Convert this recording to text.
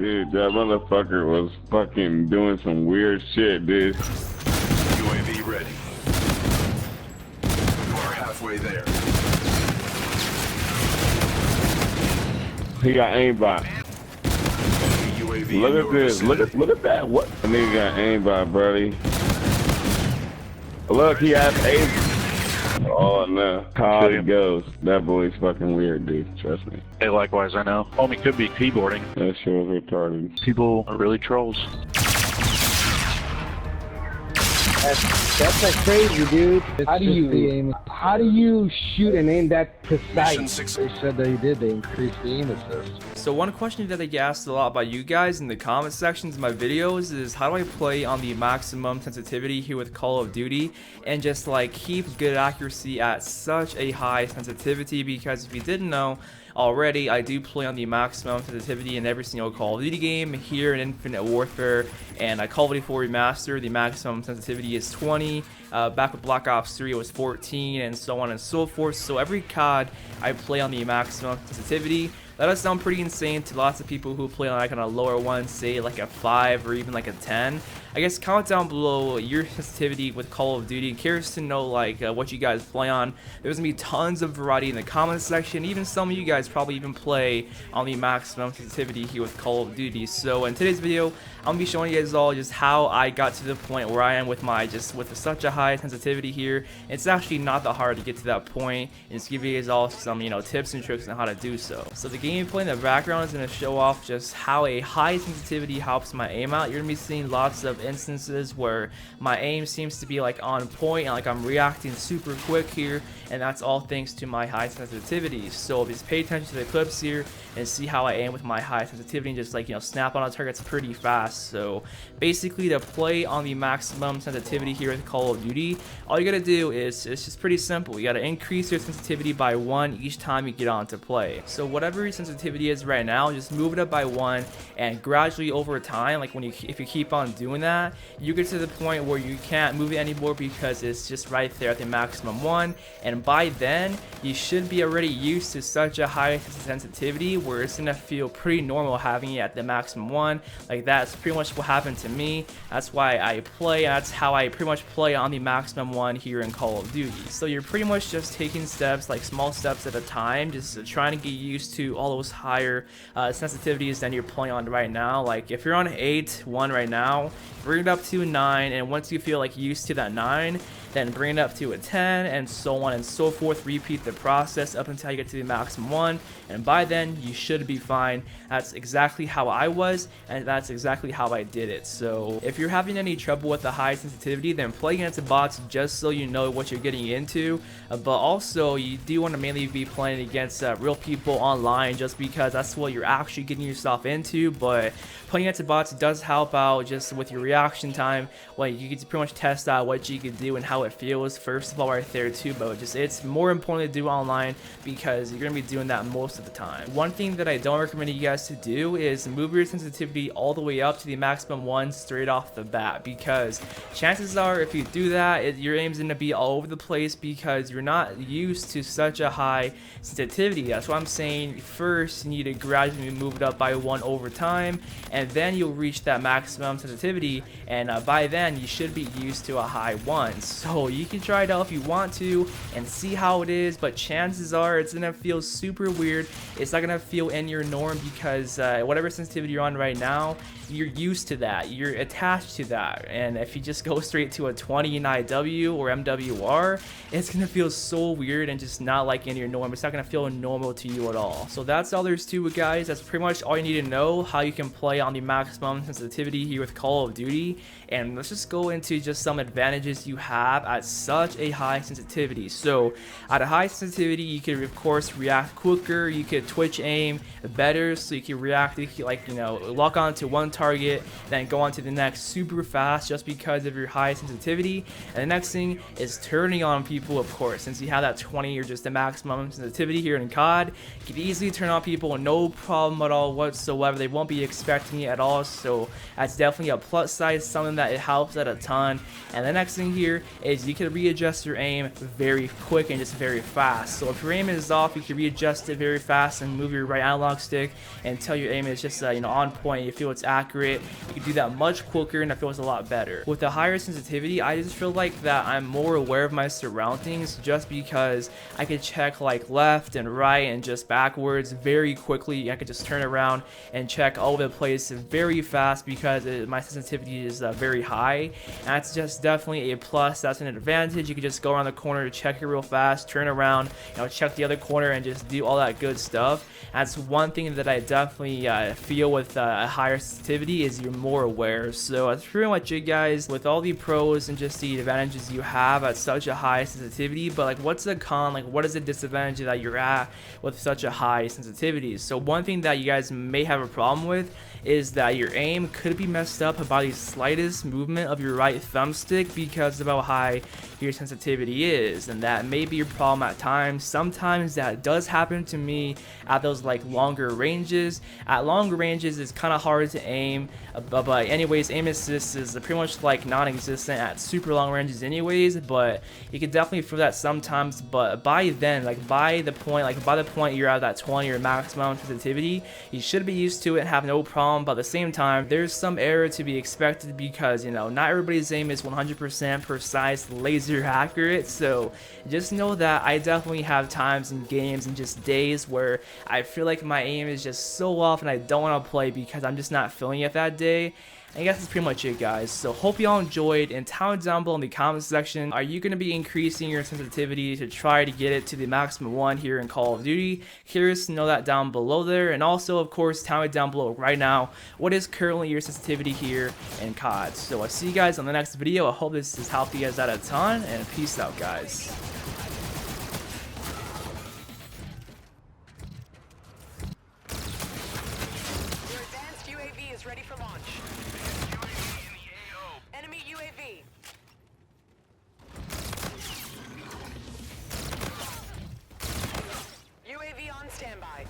Dude, that motherfucker was fucking doing some weird shit, dude. UAV ready. You are halfway there. He got aimbot. UAV Look at this. Look at that. What? The nigga got aimbot, buddy. Look, he has aim. Oh no. How he goes. That boy's fucking weird, dude. Trust me. Hey, likewise, I know. Homie could be keyboarding. That shit was retarded. People are really trolls. That's like crazy, dude. How do you shoot and aim that precise? They said they did. They increased the aim assist. So one question that I get asked a lot by you guys in the comment sections of my videos is how do I play on the maximum sensitivity here with Call of Duty and just like keep good accuracy at such a high sensitivity, because if you didn't know already, I do play on the maximum sensitivity in every single Call of Duty game here in Infinite Warfare, and Call of Duty 4 Remastered, the maximum sensitivity is 20, back with Black Ops 3 it was 14, and so on and so forth. So every COD I play on the maximum sensitivity. That does sound pretty insane to lots of people who play on like on a lower one, say like a 5 or even like a 10. I guess comment down below your sensitivity with Call of Duty. Curious to know like what you guys play on. There's gonna be tons of variety in the comment section. Even some of you guys probably even play on the maximum sensitivity here with Call of Duty. So in today's video, I'm gonna be showing you guys all just how I got to the point where I am with my with such a high sensitivity here. It's actually not that hard to get to that point, and just give you guys all some tips and tricks on how to do so. So the gameplay in the background is gonna show off just how a high sensitivity helps my aim out. You're gonna be seeing lots of instances where my aim seems to be like on point and like I'm reacting super quick here, and that's all thanks to my high sensitivity. So just pay attention to the clips here and see how I aim with my high sensitivity and just like snap on targets pretty fast. So basically, to play on the maximum sensitivity here with Call of Duty, all you gotta do is it's just pretty simple. You gotta increase your sensitivity by 1 each time you get on to play. So whatever your sensitivity is right now, just move it up by 1, and gradually over time, like if you keep on doing that, you get to the point where you can't move it anymore because it's just right there at the maximum 1, and by then you should be already used to such a high sensitivity where it's gonna feel pretty normal having it at the maximum 1. Like that's pretty much what happened to me. That's why I play, and that's how I pretty much play on the maximum 1 here in Call of Duty. So you're pretty much just taking steps, like small steps at a time, just trying to get used to all those higher sensitivities than you're playing on right now. Like if you're on 8.1 right now, bring it up to a 9, and once you feel like used to that 9, then bring it up to a 10, and so on and so forth. Repeat the process up until you get to the maximum 1, and by then you should be fine. That's exactly how I was, and that's exactly how I did it. So if you're having any trouble with the high sensitivity, then play against the bots just so you know what you're getting into, but also you do want to mainly be playing against real people online, just because that's what you're actually getting yourself into. But playing against the bots does help out just with your reaction time. Well, you can pretty much test out what you can do and how it feels first of all right there too, but just it's more important to do online because you're gonna be doing that most of the time. One thing that I don't recommend you guys to do is move your sensitivity all the way up to the maximum 1 straight off the bat, because chances are if you do that, your aim's gonna be all over the place because you're not used to such a high sensitivity. That's why I'm saying first you need to gradually move it up by 1 over time, and then you'll reach that maximum sensitivity, and by then you should be used to a high 1. So you can try it out if you want to and see how it is, but chances are it's gonna feel super weird. It's not gonna feel in your norm because whatever sensitivity you're on right now, you're used to that, you're attached to that, and if you just go straight to a 20 in IW or MWR, it's gonna feel so weird and just not like in your norm. It's not gonna feel normal to you at all. So that's all there's to it, guys. That's pretty much all you need to know how you can play on the maximum sensitivity here with Call of Duty, and let's just go into just some advantages you have at such a high sensitivity. So at a high sensitivity, you can of course react quicker, you could twitch aim better, so you can react, like lock on to one target, then go on to the next super fast just because of your high sensitivity. And the next thing is turning on people, of course. Since you have that 20 or just the maximum sensitivity here in COD, you can easily turn on people, no problem at all whatsoever. They won't be expecting it at all, so that's definitely a plus eyesight, something that it helps out a ton. And the next thing here is you can readjust your aim very quick and just very fast. So if your aim is off, you can readjust it very fast and move your right analog stick until your aim is just on point. You feel it's accurate. You can do that much quicker, and it feels a lot better. With the higher sensitivity, I just feel like that I'm more aware of my surroundings, just because I could check like left and right and just backwards very quickly. I could just turn around and check all over the place very fast because my sensitivity is very high. And that's just definitely a plus. That's an advantage. You can just go around the corner to check it real fast, turn around, check the other corner, and just do all that good stuff. That's one thing that I definitely feel with a higher sensitivity, is you're more aware. So that's pretty much it, guys, with all the pros and just the advantages you have at such a high sensitivity. But like, what's the con? Like, what is the disadvantage that you're at with such a high sensitivity? So one thing that you guys may have a problem with is that your aim could be messed up by the slightest movement of your right thumbstick because of how high your sensitivity is, and that may be your problem at times. Sometimes that does happen to me at those like longer ranges. At longer ranges, it's kind of hard to aim, but anyways, aim assist is pretty much like non-existent at super long ranges anyways, but you can definitely feel that sometimes. But by then, by the point you're at that 20 or maximum sensitivity, you should be used to it and have no problem. But at the same time, there's some error to be expected because not everybody's aim is 100% precise, laser accurate. So just know that I definitely have times in games and just days where I feel like my aim is just so off and I don't want to play because I'm just not feeling it that day. I guess that's pretty much it, guys. So hope y'all enjoyed, and tell me down below in the comment section, are you going to be increasing your sensitivity to try to get it to the maximum 1 here in Call of Duty? Curious to know that down below there. And also, of course, tell me down below right now, what is currently your sensitivity here in COD? So I'll see you guys on the next video. I hope this has helped you guys out a ton, and peace out, guys. Your advanced UAV is ready for launch. Enemy UAV. UAV on standby.